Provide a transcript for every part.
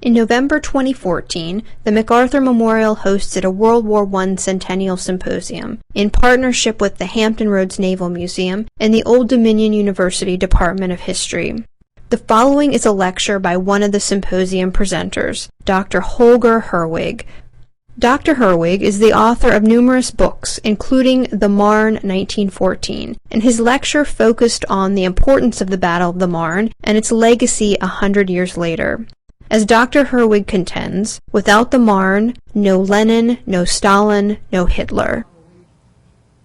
In November 2014, the MacArthur Memorial hosted a World War I Centennial Symposium in partnership with the Hampton Roads Naval Museum and the Old Dominion University Department of History. The following is a lecture by one of the symposium presenters, Dr. Holger Herwig. Dr. Herwig is the author of numerous books, including The Marne 1914, and his lecture focused on the importance of the Battle of the Marne and its legacy 100 years later. As Dr. Herwig contends, without the Marne, no Lenin, no Stalin, no Hitler.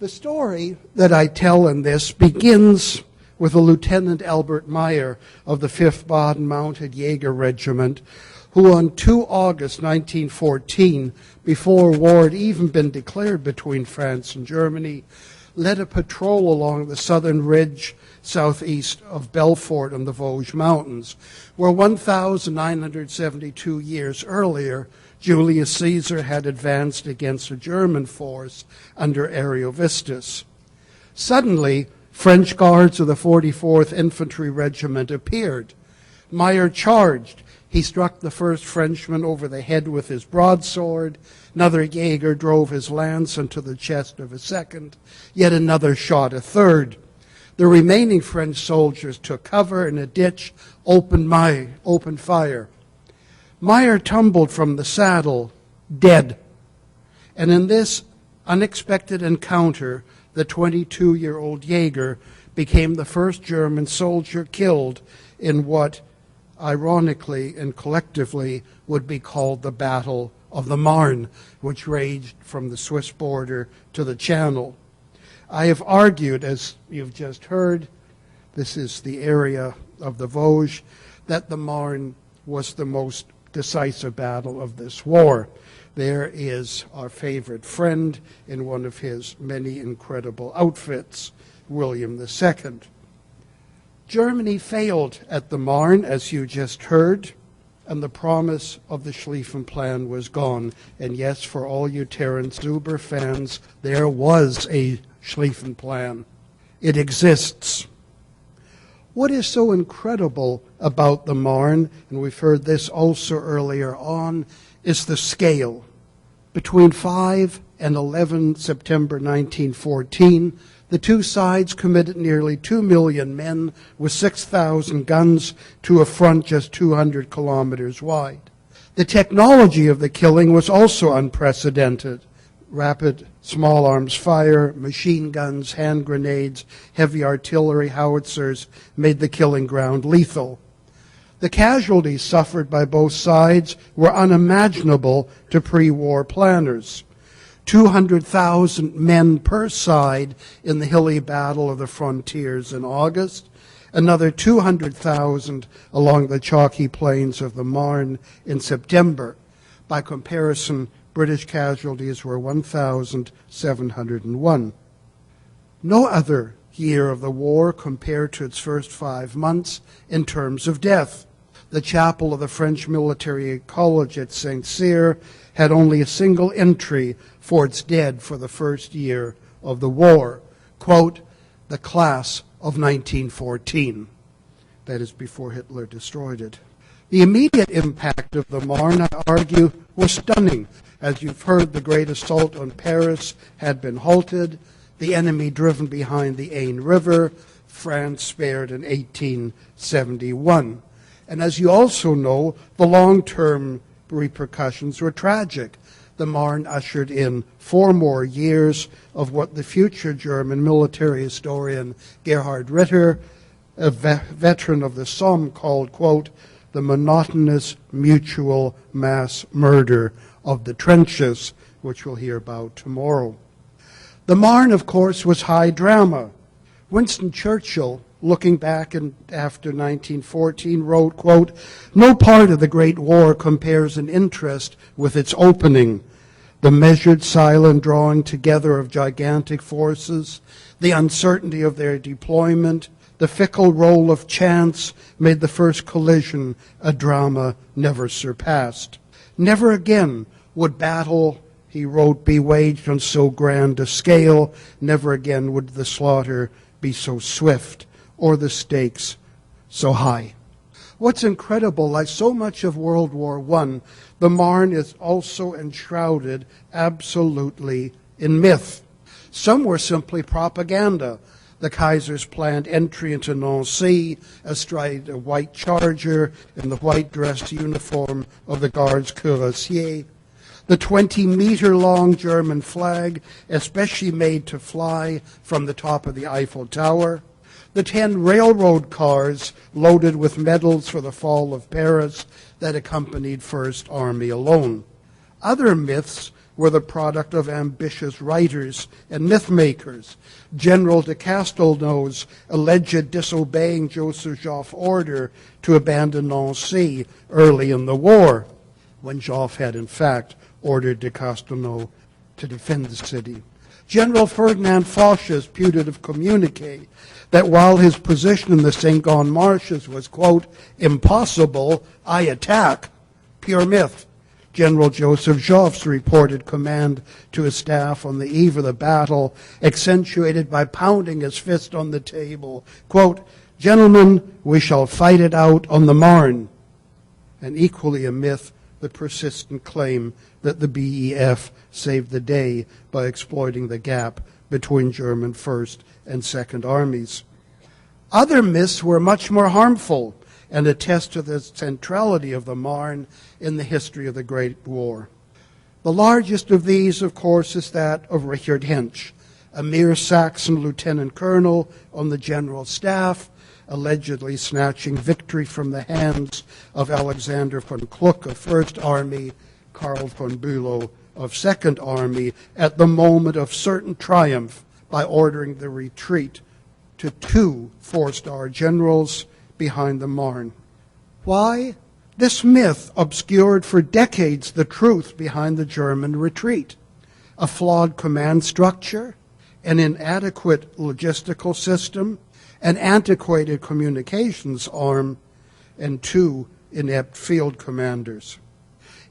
The story that I tell in this begins with a Lieutenant Albert Meyer of the 5th Baden Mounted Jaeger Regiment, who on 2 August 1914, before war had even been declared between France and Germany, led a patrol along the southern ridge southeast of Belfort in the Vosges Mountains, where 1,972 years earlier, Julius Caesar had advanced against a German force under Ariovistus. Suddenly, French guards of the 44th Infantry Regiment appeared. Meyer charged. He struck the first Frenchman over the head with his broadsword. Another Jaeger drove his lance into the chest of a second. Yet another shot a third. The remaining French soldiers took cover in a ditch, opened fire. Meyer tumbled from the saddle, dead. And in this unexpected encounter, the 22-year-old Jaeger became the first German soldier killed in what, ironically and collectively, would be called the Battle of the Marne, which raged from the Swiss border to the Channel. I have argued, as you've just heard, this is the area of the Vosges, that the Marne was the most decisive battle of this war. There is our favorite friend in one of his many incredible outfits, William II. Germany failed at the Marne, as you just heard, and the promise of the Schlieffen Plan was gone. And yes, for all you Terence Zuber fans, there was a Schlieffen Plan. It exists. What is so incredible about the Marne, and we've heard this also earlier on, is the scale. Between 5 and 11 September 1914, the two sides committed nearly 2 million men with 6,000 guns to a front just 200 kilometers wide. The technology of the killing was also unprecedented. Rapid small arms fire, machine guns, hand grenades, heavy artillery howitzers made the killing ground lethal. The casualties suffered by both sides were unimaginable to pre-war planners. 200,000 men per side in the hilly battle of the frontiers in August, another 200,000 along the chalky plains of the Marne in September. By comparison, British casualties were 1,701. No other year of the war compared to its first 5 months in terms of death. The chapel of the French Military College at St. Cyr had only a single entry for its dead for the first year of the war. Quote, the class of 1914. That is before Hitler destroyed it. The immediate impact of the Marne, I argue, was stunning. As you've heard, the great assault on Paris had been halted, the enemy driven behind the Aisne River, France spared in 1871. And as you also know, the long-term repercussions were tragic. The Marne ushered in 4 more years of what the future German military historian Gerhard Ritter, a veteran of the Somme, called, quote, the monotonous mutual mass murder of the trenches, which we'll hear about tomorrow. The Marne, of course, was high drama. Winston Churchill, looking back after 1914, wrote, quote, no part of the Great War compares in interest with its opening. The measured, silent drawing together of gigantic forces, the uncertainty of their deployment, the fickle role of chance made the first collision a drama never surpassed. Never again would battle, he wrote, be waged on so grand a scale. Never again would the slaughter be so swift or the stakes so high. What's incredible, like so much of World War I, the Marne is also enshrouded absolutely in myth. Some were simply propaganda. The Kaiser's planned entry into Nancy astride a white charger in the white-dressed uniform of the Gardes Cuirassiers. The 20-meter-long German flag, especially made to fly from the top of the Eiffel Tower. The 10 railroad cars loaded with medals for the fall of Paris that accompanied First Army alone. Other myths were the product of ambitious writers and myth-makers. General de Castelnau's alleged disobeying Joseph Joffre's order to abandon Nancy early in the war, when Joffre had in fact ordered de Castelnau to defend the city. General Ferdinand Foch's putative communique that while his position in the Saint-Gond marshes was, quote, impossible, I attack, pure myth. General Joseph Joffre's reported command to his staff on the eve of the battle, accentuated by pounding his fist on the table, quote, gentlemen, we shall fight it out on the Marne. And equally a myth, the persistent claim that the BEF saved the day by exploiting the gap between German First and Second Armies. Other myths were much more harmful and attest to the centrality of the Marne in the history of the Great War. The largest of these, of course, is that of Richard Hensch, a mere Saxon lieutenant colonel on the general staff, allegedly snatching victory from the hands of Alexander von Kluck of First Army, Karl von Bülow of Second Army, at the moment of certain triumph by ordering the retreat to 2 four-star generals behind the Marne. Why? This myth obscured for decades the truth behind the German retreat. A flawed command structure, an inadequate logistical system, an antiquated communications arm, and 2 inept field commanders.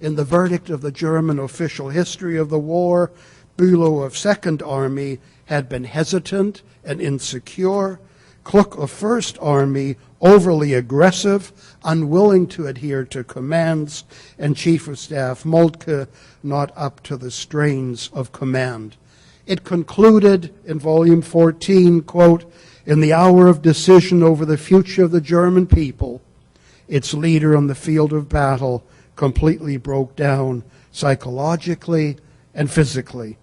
In the verdict of the German official history of the war, Bülow of Second Army had been hesitant and insecure, Kluck of First Army overly aggressive, unwilling to adhere to commands, and Chief of Staff Moltke not up to the strains of command. It concluded in Volume 14, quote, in the hour of decision over the future of the German people, its leader on the field of battle completely broke down psychologically and physically.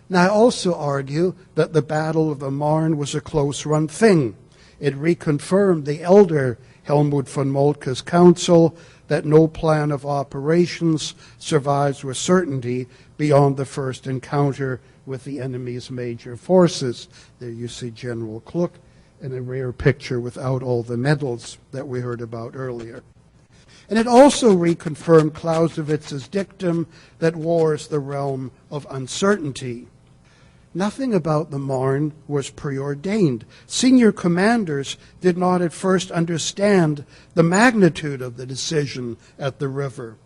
Now, I also argue that the Battle of the Marne was a close-run thing. It reconfirmed the elder Helmut von Moltke's counsel that no plan of operations survives with certainty beyond the first encounter with the enemy's major forces. There you see General Kluck in a rare picture without all the medals that we heard about earlier. And it also reconfirmed Clausewitz's dictum that war is the realm of uncertainty. Nothing about the Marne was preordained. Senior commanders did not at first understand the magnitude of the decision at the river.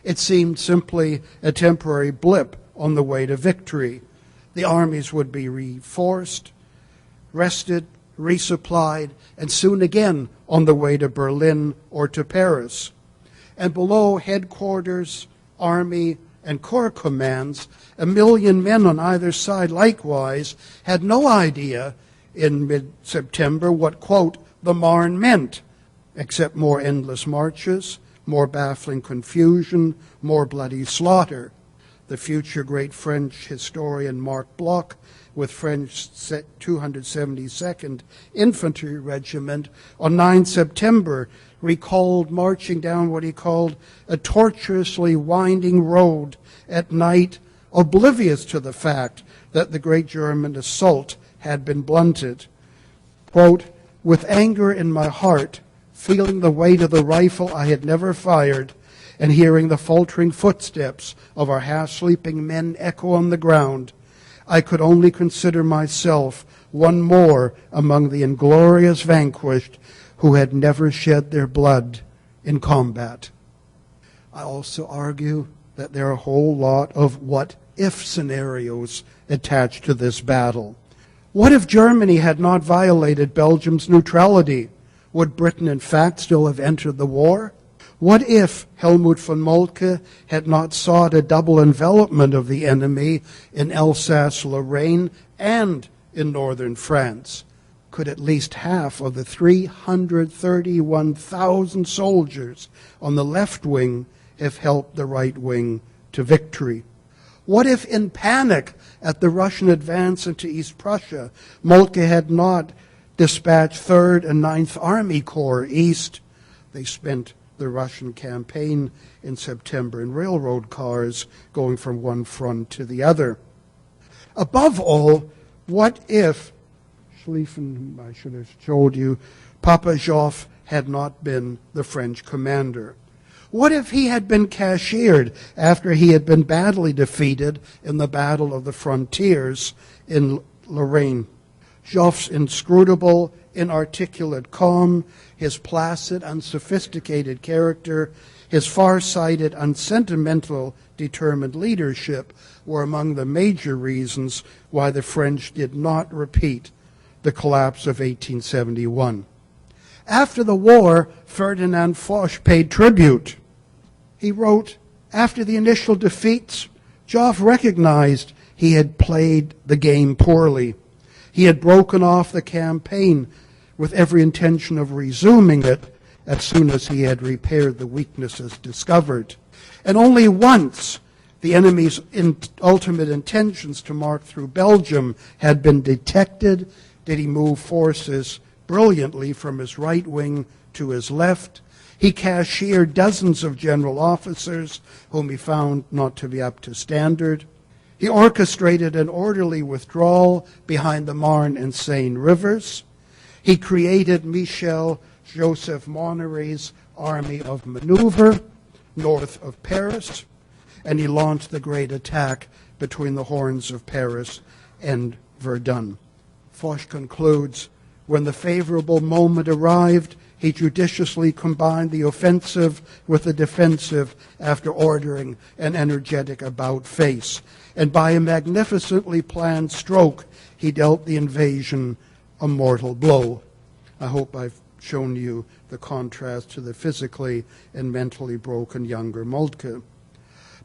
It seemed simply a temporary blip on the way to victory. The armies would be reinforced, rested, resupplied, and soon again on the way to Berlin or to Paris. And below headquarters, army, and corps commands, 1 million men on either side likewise had no idea in mid-September what, quote, the Marne meant, except more endless marches, more baffling confusion, more bloody slaughter. The future great French historian Marc Bloch, with French 272nd Infantry Regiment, on 9 September recalled marching down what he called a tortuously winding road at night, oblivious to the fact that the great German assault had been blunted. Quote, with anger in my heart, feeling the weight of the rifle I had never fired, and hearing the faltering footsteps of our half-sleeping men echo on the ground, I could only consider myself one more among the inglorious vanquished who had never shed their blood in combat. I also argue that there are a whole lot of what-if scenarios attached to this battle. What if Germany had not violated Belgium's neutrality? Would Britain, in fact, still have entered the war? What if Helmut von Moltke had not sought a double envelopment of the enemy in Alsace-Lorraine and in northern France? Could at least half of the 331,000 soldiers on the left wing have helped the right wing to victory? What if, in panic at the Russian advance into East Prussia, Moltke had not dispatched 3rd and 9th Army Corps east? They spent the Russian campaign in September in railroad cars going from one front to the other. Above all, what if Schlieffen, I should have told you, Papa Joffre had not been the French commander? What if he had been cashiered after he had been badly defeated in the Battle of the Frontiers in Lorraine? Joffre's inscrutable, inarticulate calm, his placid, unsophisticated character, his far-sighted, unsentimental, determined leadership were among the major reasons why the French did not repeat the collapse of 1871. After the war, Ferdinand Foch paid tribute. He wrote, after the initial defeats, Joffre recognized he had played the game poorly. He had broken off the campaign with every intention of resuming it as soon as he had repaired the weaknesses discovered. And only once the enemy's ultimate intentions to march through Belgium had been detected did he move forces brilliantly from his right wing to his left. He cashiered dozens of general officers whom he found not to be up to standard. He orchestrated an orderly withdrawal behind the Marne and Seine rivers. He created Michel Joseph Monnery's Army of Maneuver north of Paris, and he launched the great attack between the horns of Paris and Verdun. Foch concludes, when the favorable moment arrived, he judiciously combined the offensive with the defensive after ordering an energetic about-face. And by a magnificently planned stroke, he dealt the invasion a mortal blow. I hope I've shown you the contrast to the physically and mentally broken younger Moltke.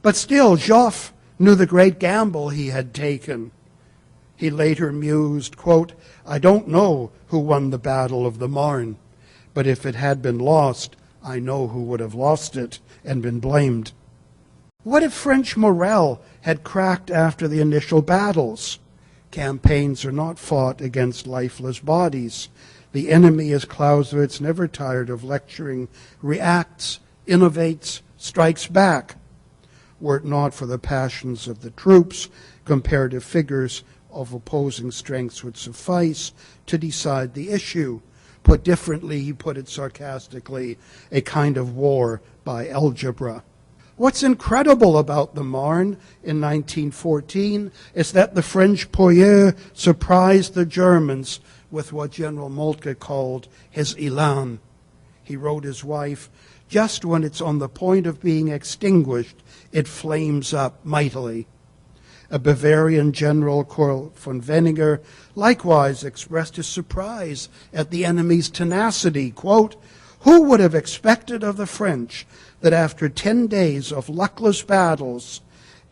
But still, Joffre knew the great gamble he had taken. He later mused, quote, I don't know who won the Battle of the Marne, but if it had been lost, I know who would have lost it and been blamed. What if French morale had cracked after the initial battles? Campaigns are not fought against lifeless bodies. The enemy, as Clausewitz, never tired of lecturing, reacts, innovates, strikes back. Were it not for the passions of the troops, comparative figures of opposing strengths would suffice to decide the issue. Put differently, he put it sarcastically, a kind of war by algebra. What's incredible about the Marne in 1914 is that the French poieux surprised the Germans with what General Moltke called his élan. He wrote his wife, just when it's on the point of being extinguished, it flames up mightily. A Bavarian general, Karl von Wenninger, likewise expressed his surprise at the enemy's tenacity. Quote, who would have expected of the French that after 10 days of luckless battles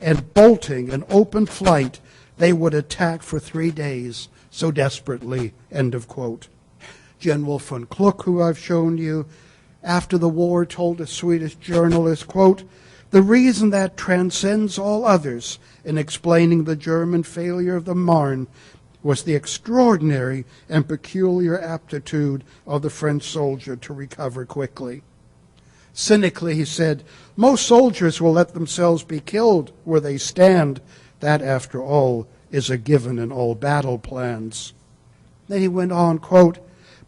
and bolting and open flight, they would attack for 3 days so desperately, end of quote. General von Kluck, who I've shown you, after the war told a Swedish journalist, quote, the reason that transcends all others in explaining the German failure of the Marne was the extraordinary and peculiar aptitude of the French soldier to recover quickly. Cynically, he said, most soldiers will let themselves be killed where they stand. That, after all, is a given in all battle plans. Then he went on, quote,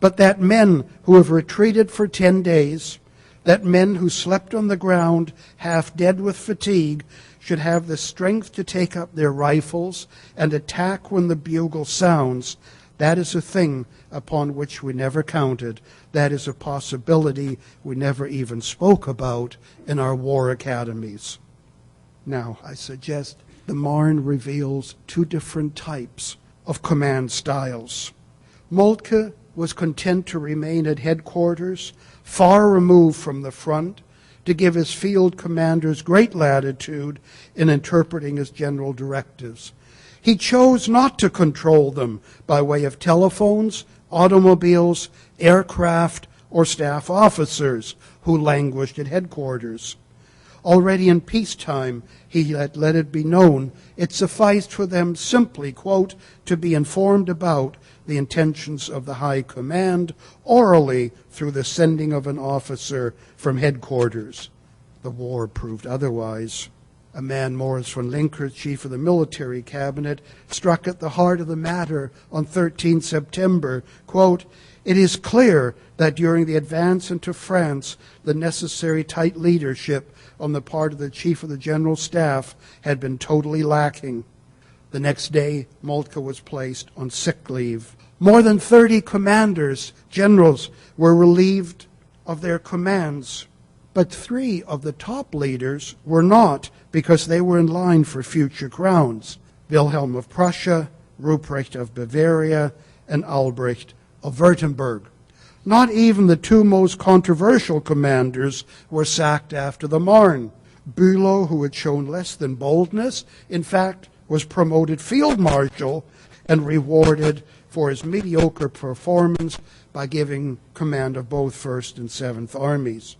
but that men who have retreated for 10 days, that men who slept on the ground, half dead with fatigue, should have the strength to take up their rifles and attack when the bugle sounds, that is a thing upon which we never counted. That is a possibility we never even spoke about in our war academies. Now, I suggest the Marne reveals two different types of command styles. Moltke was content to remain at headquarters, far removed from the front, to give his field commanders great latitude in interpreting his general directives. He chose not to control them by way of telephones, automobiles, aircraft, or staff officers who languished at headquarters. Already in peacetime, he had let it be known it sufficed for them simply, quote, to be informed about the intentions of the high command orally through the sending of an officer from headquarters. The war proved otherwise. A man, Morris von Linkers, chief of the military cabinet, struck at the heart of the matter on 13 September, quote, "It is clear that during the advance into France, the necessary tight leadership on the part of the chief of the general staff had been totally lacking." The next day, Moltke was placed on sick leave. More than 30 commanders, generals, were relieved of their commands. But 3 of the top leaders were not, because they were in line for future crowns: Wilhelm of Prussia, Ruprecht of Bavaria, and Albrecht of Württemberg. Not even the 2 most controversial commanders were sacked after the Marne. Bülow, who had shown less than boldness, in fact, was promoted field marshal and rewarded for his mediocre performance by giving command of both 1st and 7th Armies.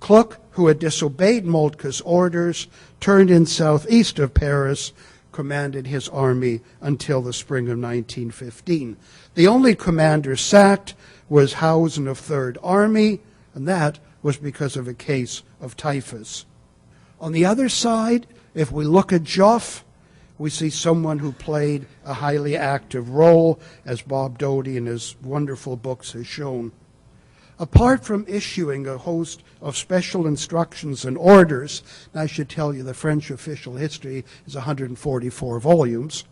Kluck, who had disobeyed Moltke's orders, turned in southeast of Paris, commanded his army until the spring of 1915. The only commander sacked was Hausen of 3rd Army, and that was because of a case of typhus. On the other side, if we look at Joffre, we see someone who played a highly active role, as Bob Doty in his wonderful books has shown. Apart from issuing a host of special instructions and orders, and I should tell you the French official history is 144 volumes,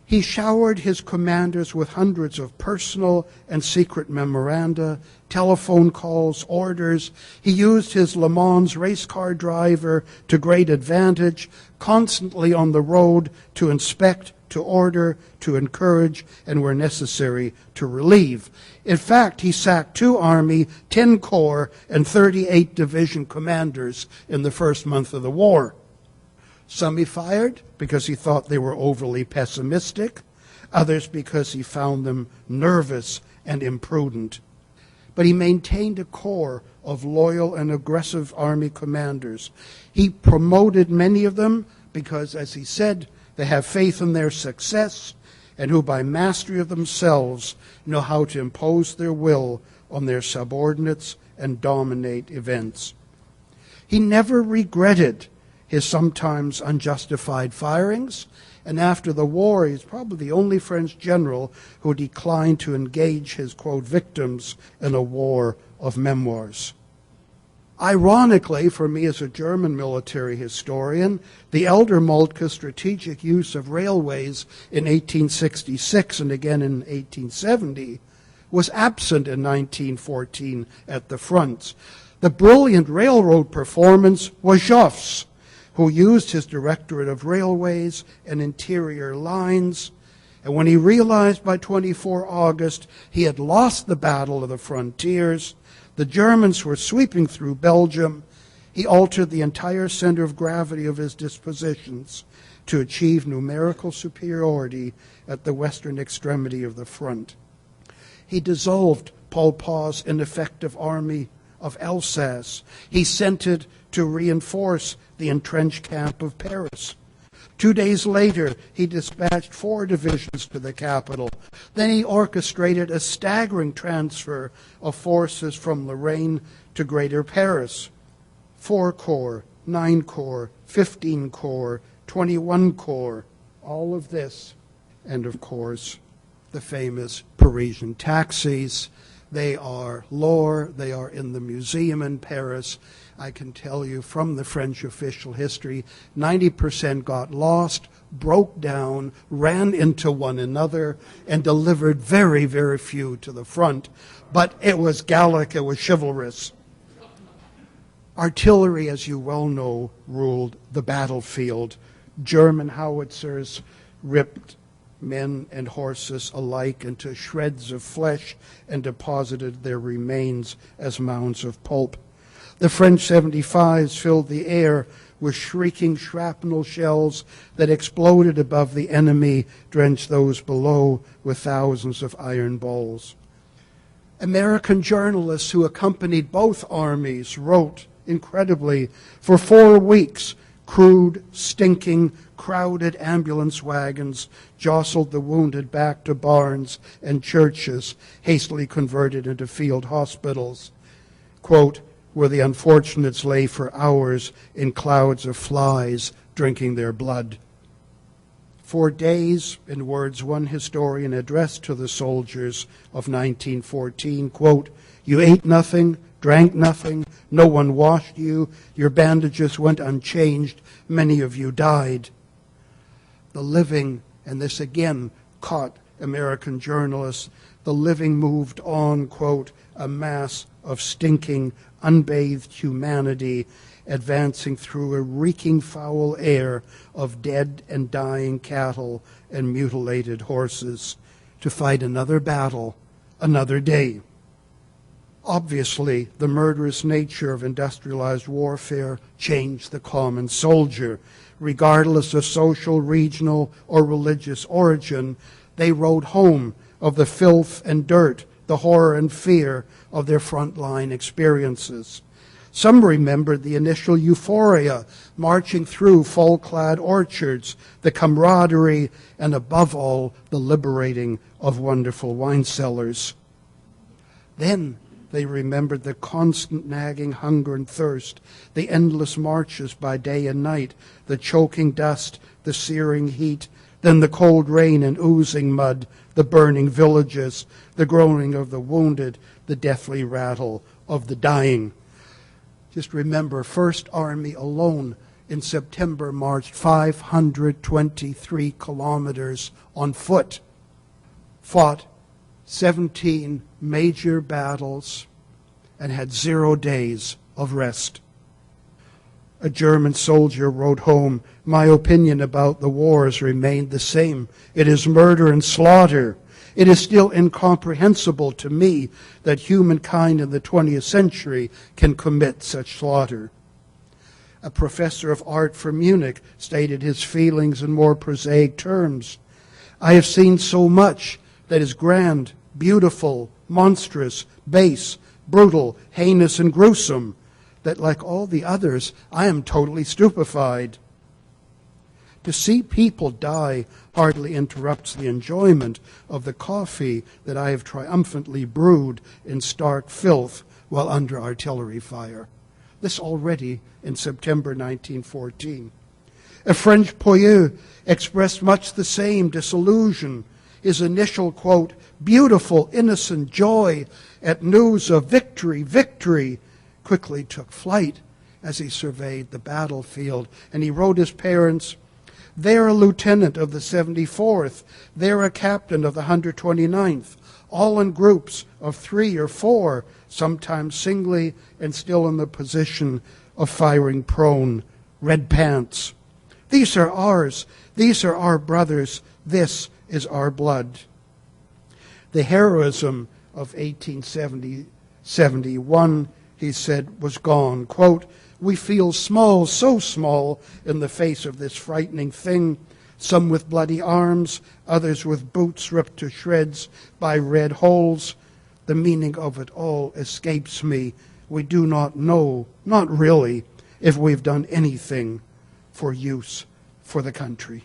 he showered his commanders with hundreds of personal and secret memoranda, telephone calls, orders. He used his Le Mans race car driver to great advantage, constantly on the road to inspect, to order, to encourage, and where necessary, to relieve. In fact, he sacked 2 Army, 10 Corps, and 38 Division commanders in the first month of the war. Some he fired because he thought they were overly pessimistic, others because he found them nervous and imprudent. But he maintained a core of loyal and aggressive army commanders. He promoted many of them because, as he said, they have faith in their success and who by mastery of themselves know how to impose their will on their subordinates and dominate events. He never regretted his sometimes unjustified firings, and after the war, he's probably the only French general who declined to engage his, quote, victims in a war of memoirs. Ironically, for me as a German military historian, the elder Moltke's strategic use of railways in 1866 and again in 1870 was absent in 1914 at the fronts. The brilliant railroad performance was Joffre's, who used his Directorate of Railways and Interior Lines, and when he realized by 24 August he had lost the battle of the frontiers, the Germans were sweeping through Belgium, he altered the entire center of gravity of his dispositions to achieve numerical superiority at the western extremity of the front. He dissolved Pol Pot's ineffective army of Alsace. He sent it to reinforce the entrenched camp of Paris. 2 days later, he dispatched 4 divisions to the capital. Then he orchestrated a staggering transfer of forces from Lorraine to Greater Paris. 4 corps, 9 corps, 15 corps, 21 corps, all of this. And of course, the famous Parisian taxis. They are lore, they are in the museum in Paris. I can tell you from the French official history, 90% got lost, broke down, ran into one another, and delivered very, very few to the front. But it was Gallic, it was chivalrous. Artillery, as you well know, ruled the battlefield. German howitzers ripped men and horses alike, into shreds of flesh and deposited their remains as mounds of pulp. The French 75s filled the air with shrieking shrapnel shells that exploded above the enemy, drenched those below with thousands of iron balls. American journalists who accompanied both armies wrote, incredibly, for 4 weeks, crude, stinking, crowded ambulance wagons jostled the wounded back to barns and churches, hastily converted into field hospitals, quote, where the unfortunates lay for hours in clouds of flies drinking their blood. For days, in words one historian addressed to the soldiers of 1914, quote, you ate nothing, drank nothing, no one washed you, your bandages went unchanged, many of you died. The living, and this again caught American journalists, the living moved on, quote, a mass of stinking, unbathed humanity advancing through a reeking foul air of dead and dying cattle and mutilated horses to fight another battle, another day. Obviously, the murderous nature of industrialized warfare changed the common soldier. Regardless of social, regional, or religious origin, they wrote home of the filth and dirt, the horror and fear of their frontline experiences. Some remembered the initial euphoria, marching through fall-clad orchards, the camaraderie, and above all, the liberating of wonderful wine cellars. Then they remembered the constant nagging hunger and thirst, the endless marches by day and night, the choking dust, the searing heat, then the cold rain and oozing mud, the burning villages, the groaning of the wounded, the deathly rattle of the dying. Just remember, First Army alone in September marched 523 kilometers on foot, fought 17 major battles, and had 0 days of rest. A German soldier wrote home, my opinion about the wars remained the same. It is murder and slaughter. It is still incomprehensible to me that humankind in the 20th century can commit such slaughter. A professor of art from Munich stated his feelings in more prosaic terms. I have seen so much that is grand, beautiful, monstrous, base, brutal, heinous, and gruesome, that like all the others, I am totally stupefied. To see people die hardly interrupts the enjoyment of the coffee that I have triumphantly brewed in stark filth while under artillery fire. This already in September 1914. A French poet expressed much the same disillusion. His initial, quote, beautiful, innocent joy at news of victory, victory, quickly took flight as he surveyed the battlefield. And he wrote his parents, they're a lieutenant of the 74th, they're a captain of the 129th, all in groups of 3 or 4, sometimes singly, and still in the position of firing prone, red pants. These are ours, these are our brothers, this is our blood. The heroism of 1870-71, he said, was gone. Quote, we feel small, so small, in the face of this frightening thing, some with bloody arms, others with boots ripped to shreds by red holes. The meaning of it all escapes me. We do not know, not really, if we've done anything for use for the country.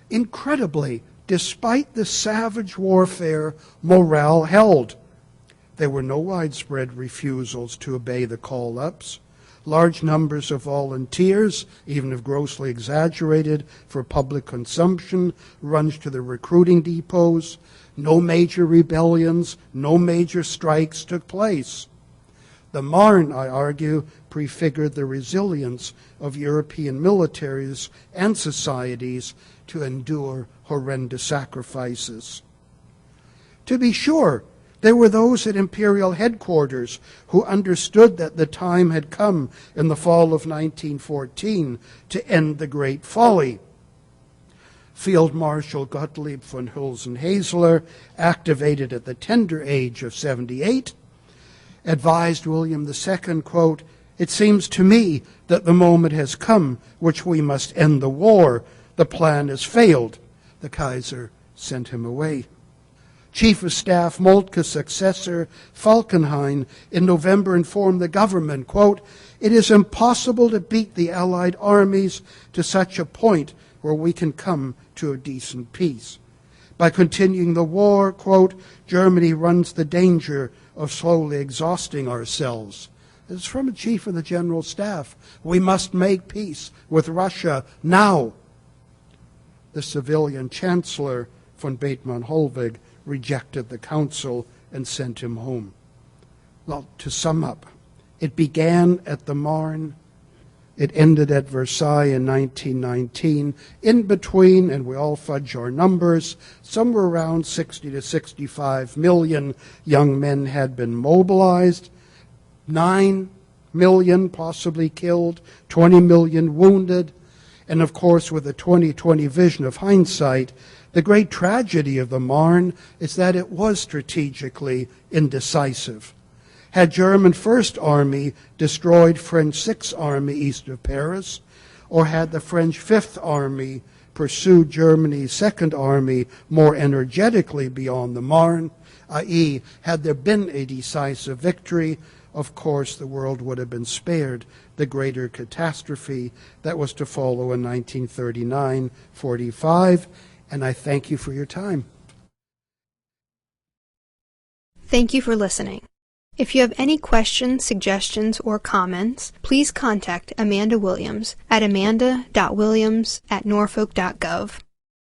Incredibly, despite the savage warfare, morale held. There were no widespread refusals to obey the call-ups. Large numbers of volunteers, even if grossly exaggerated for public consumption, rushed to the recruiting depots. No major rebellions, no major strikes took place. The Marne, I argue, prefigured the resilience of European militaries and societies to endure horrendous sacrifices. To be sure, there were those at imperial headquarters who understood that the time had come in the fall of 1914 to end the great folly. Field Marshal Gottlieb von Hülsen-Haseler, activated at the tender age of 78, advised William II, quote, "It seems to me that the moment has come which we must end the war. The plan has failed." The Kaiser sent him away. Chief of Staff Moltke's successor, Falkenhayn, in November informed the government, quote, "It is impossible to beat the Allied armies to such a point where we can come to a decent peace. By continuing the war, quote, Germany runs the danger of slowly exhausting ourselves." It's from a chief of the General Staff. We must make peace with Russia now. The civilian chancellor, von Bethmann-Hollweg, rejected the council and sent him home. Well, to sum up, it began at the Marne. It ended at Versailles in 1919. In between, and we all fudge our numbers, somewhere around 60 to 65 million young men had been mobilized, 9 million possibly killed, 20 million wounded, and of course with the 2020 vision of hindsight, the great tragedy of the Marne is that it was strategically indecisive. Had German First Army destroyed French Sixth Army east of Paris, or had the French Fifth Army pursued Germany's Second Army more energetically beyond the Marne, i.e., had there been a decisive victory, of course the world would have been spared the greater catastrophe that was to follow in 1939-45, and I thank you for your time. Thank you for listening. If you have any questions, suggestions, or comments, please contact Amanda Williams at amanda.williams@norfolk.gov.